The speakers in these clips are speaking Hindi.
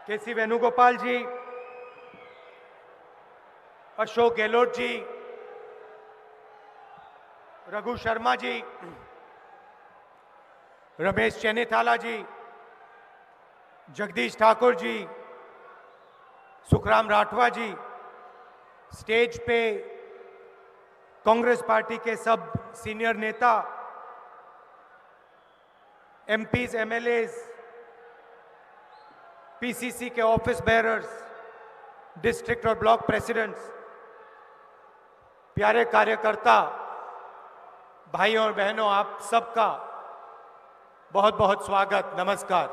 केसी वेणुगोपाल जी, अशोक गहलोत जी, रघु शर्मा जी, रमेश चेन्नीथाला जी, जगदीश ठाकुर जी, सुखराम राठवा जी, स्टेज पे कांग्रेस पार्टी के सब सीनियर नेता, एमपीज, एमएलएज, पीसीसी के ऑफिस बेयरर्स, डिस्ट्रिक्ट और ब्लॉक प्रेसिडेंट्स, प्यारे कार्यकर्ता, भाइयों और बहनों, आप सबका बहुत बहुत स्वागत, नमस्कार।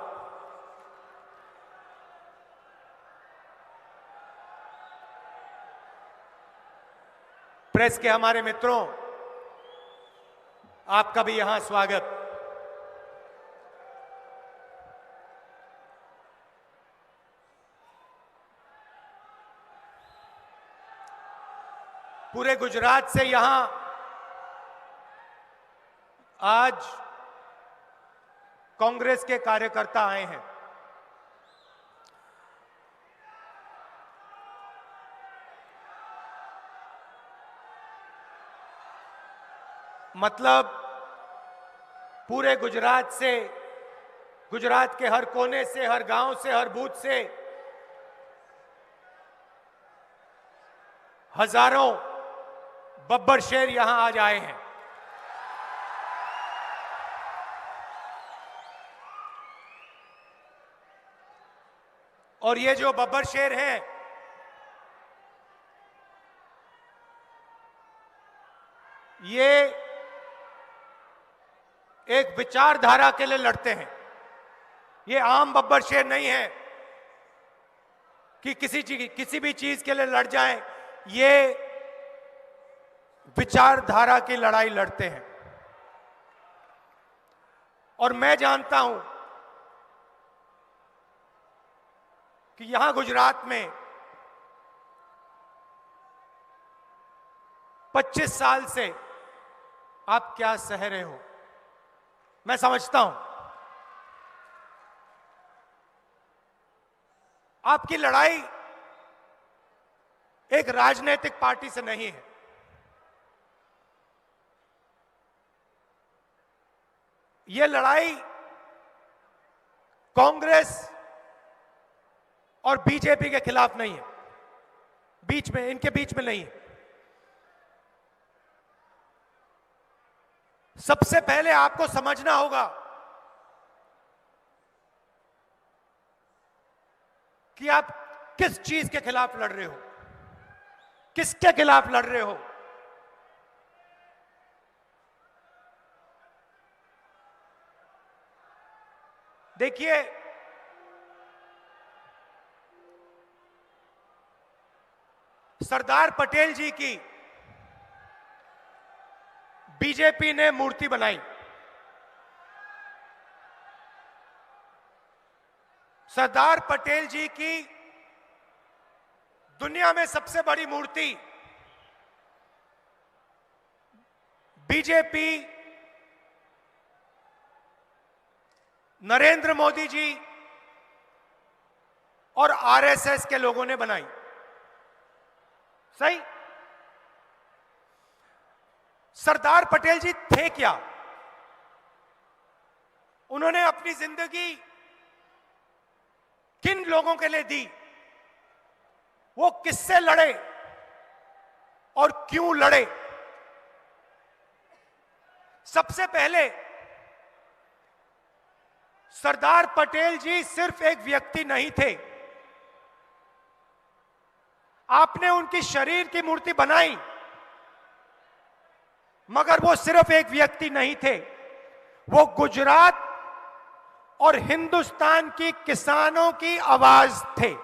प्रेस के हमारे मित्रों, आपका भी यहां स्वागत। पूरे गुजरात से यहां आज कांग्रेस के कार्यकर्ता आए हैं। मतलब पूरे गुजरात से, गुजरात के हर कोने से, हर गांव से, हर बूथ से हजारों बब्बर शेर यहां आज आए हैं। और ये जो बब्बर शेर हैं, ये एक विचारधारा के लिए लड़ते हैं। ये आम बब्बर शेर नहीं है कि किसी भी चीज के लिए लड़ जाएं। ये विचारधारा की लड़ाई लड़ते हैं। और मैं जानता हूं कि यहां गुजरात में 25 साल से आप क्या सह रहे हो, मैं समझता हूं। आपकी लड़ाई एक राजनीतिक पार्टी से नहीं है। यह लड़ाई कांग्रेस और बीजेपी के खिलाफ नहीं है, इनके बीच में नहीं है। सबसे पहले आपको समझना होगा कि आप किस चीज के खिलाफ लड़ रहे हो, किसके खिलाफ लड़ रहे हो। देखिए, सरदार पटेल जी की बीजेपी ने मूर्ति बनाई। सरदार पटेल जी की दुनिया में सबसे बड़ी मूर्ति बीजेपी, नरेंद्र मोदी जी और आरएसएस के लोगों ने बनाई। सही? सरदार पटेल जी थे क्या? उन्होंने अपनी जिंदगी किन लोगों के लिए दी? वो किससे लड़े और क्यों लड़े? सबसे पहले सरदार पटेल जी सिर्फ एक व्यक्ति नहीं थे। आपने उनकी शरीर की मूर्ति बनाई, मगर वो सिर्फ एक व्यक्ति नहीं थे। वो गुजरात और हिंदुस्तान की किसानों की आवाज थे।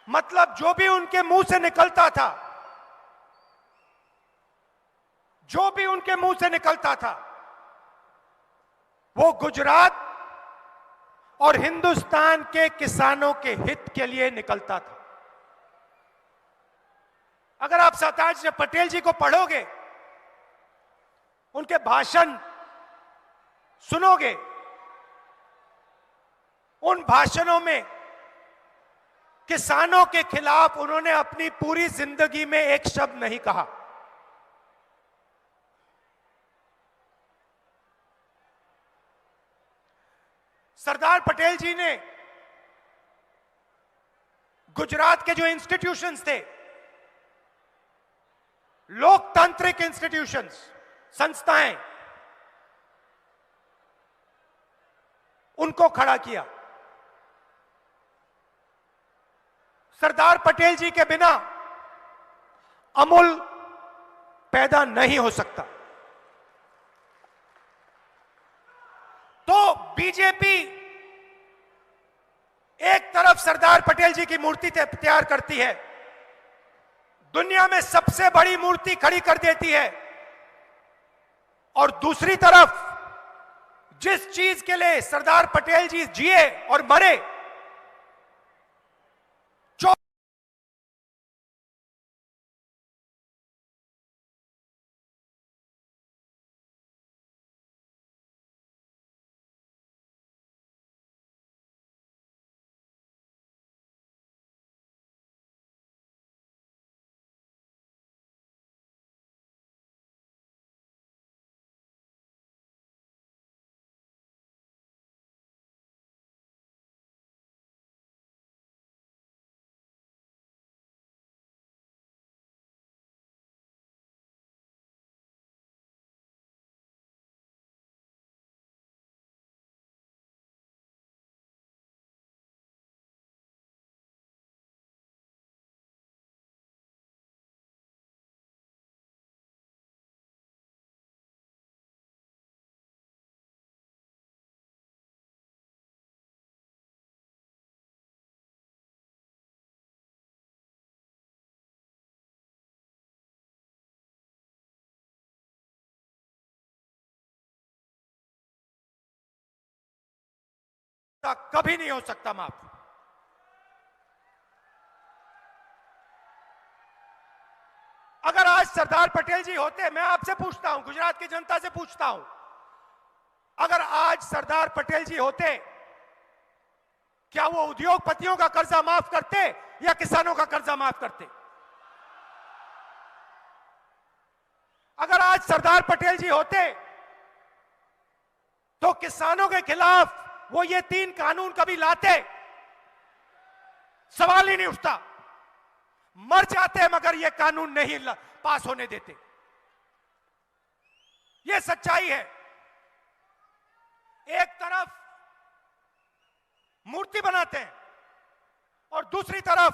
मतलब जो भी उनके मुंह से निकलता था, जो भी उनके मुंह से निकलता था, वो गुजरात और हिंदुस्तान के किसानों के हित के लिए निकलता था। अगर आप सरदार पटेल जी को पढ़ोगे, उनके भाषण सुनोगे, उन भाषणों में किसानों के खिलाफ उन्होंने अपनी पूरी जिंदगी में एक शब्द नहीं कहा। सरदार पटेल जी ने गुजरात के जो इंस्टीट्यूशंस थे, लोकतांत्रिक इंस्टीट्यूशंस, संस्थाएं, उनको खड़ा किया। सरदार पटेल जी के बिना अमूल पैदा नहीं हो सकता। तो बीजेपी एक तरफ सरदार पटेल जी की मूर्ति तैयार करती है, दुनिया में सबसे बड़ी मूर्ति खड़ी कर देती है, और दूसरी तरफ जिस चीज के लिए सरदार पटेल जी जिए और मरे, कभी नहीं हो सकता माफ। अगर आज सरदार पटेल जी होते, मैं आपसे पूछता हूं, गुजरात की जनता से पूछता हूं, अगर आज सरदार पटेल जी होते, क्या वो उद्योगपतियों का कर्जा माफ करते या किसानों का कर्जा माफ करते? अगर आज सरदार पटेल जी होते तो किसानों के खिलाफ वो ये 3 कानून कभी लाते? सवाल ही नहीं उठता। मर जाते मगर ये कानून नहीं पास होने देते। ये सच्चाई है। एक तरफ मूर्ति बनाते हैं और दूसरी तरफ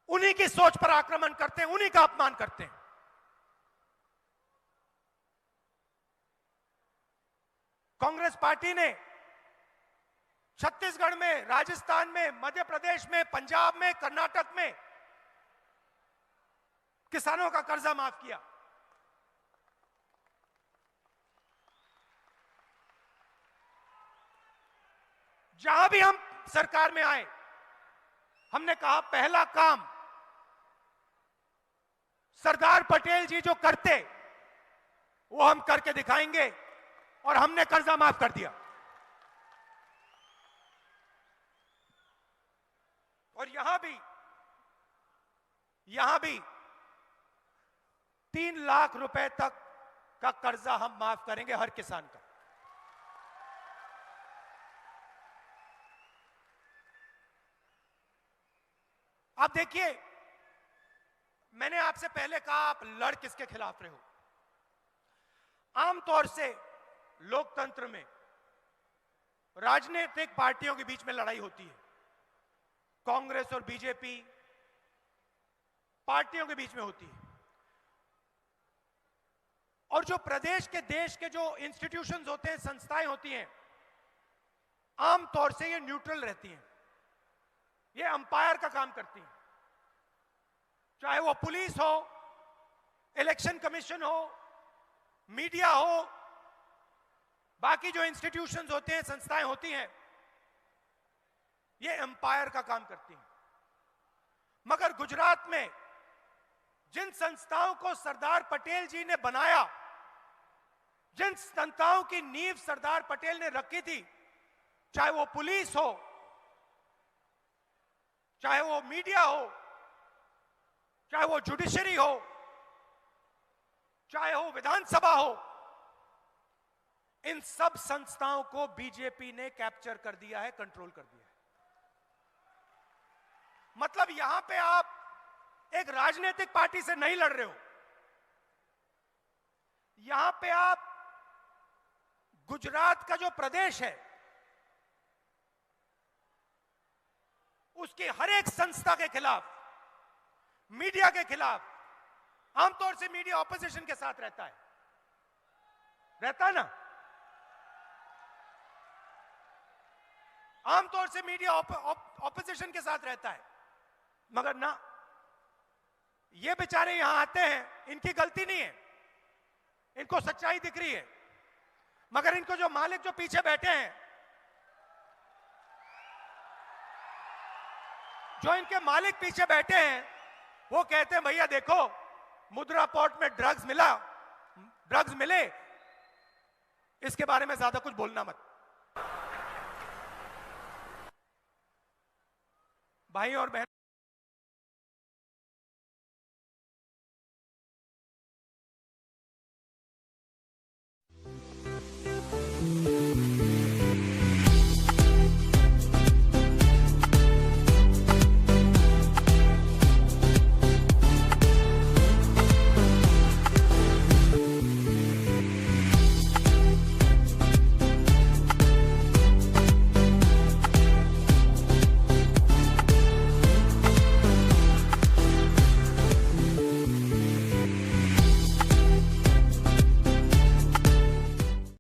उन्हीं की सोच पर आक्रमण करते हैं, उन्हीं का अपमान करते हैं। कांग्रेस पार्टी ने छत्तीसगढ़ में, राजस्थान में, मध्य प्रदेश में, पंजाब में, कर्नाटक में किसानों का कर्जा माफ किया। जहां भी हम सरकार में आए, हमने कहा पहला काम सरदार पटेल जी जो करते वो हम करके दिखाएंगे, और हमने कर्जा माफ कर दिया। और यहां भी 3 लाख रुपए तक का कर्जा हम माफ करेंगे हर किसान का। आप देखिए, मैंने आपसे पहले कहा आप लड़ किसके खिलाफ रहे हो। आमतौर से लोकतंत्र में राजनीतिक पार्टियों के बीच में लड़ाई होती है। कांग्रेस और बीजेपी पार्टियों के बीच में होती है, और जो प्रदेश के, देश के जो इंस्टीट्यूशंस होते हैं, संस्थाएं होती हैं, आमतौर से ये न्यूट्रल रहती हैं। ये अंपायर का काम करती हैं। चाहे वो पुलिस हो, इलेक्शन कमीशन हो, मीडिया हो, बाकी जो इंस्टीट्यूशंस होते हैं, संस्थाएं होती हैं, ये एम्पायर का काम करती हैं। मगर गुजरात में जिन संस्थाओं को सरदार पटेल जी ने बनाया, जिन संस्थाओं की नींव सरदार पटेल ने रखी थी, चाहे वो पुलिस हो, चाहे वो मीडिया हो, चाहे वो जुडिशरी हो, चाहे हो विधानसभा हो, इन सब संस्थाओं को बीजेपी ने कैप्चर कर दिया है, कंट्रोल कर दिया है। मतलब यहां पे आप एक राजनीतिक पार्टी से नहीं लड़ रहे हो, यहां पे आप गुजरात का जो प्रदेश है उसकी हर एक संस्था के खिलाफ, मीडिया के खिलाफ, आमतौर से मीडिया ऑपोजिशन के साथ रहता है ना, आमतौर से मीडिया ऑपोजिशन के साथ रहता है, मगर ना, ये बेचारे यहां आते हैं, इनकी गलती नहीं है, इनको सच्चाई दिख रही है, मगर इनको जो मालिक जो पीछे बैठे हैं, जो इनके मालिक पीछे बैठे हैं, वो कहते हैं भैया देखो मुद्रा पोर्ट में ड्रग्स मिले, इसके बारे में ज्यादा कुछ बोलना मत। भाई और बहनों,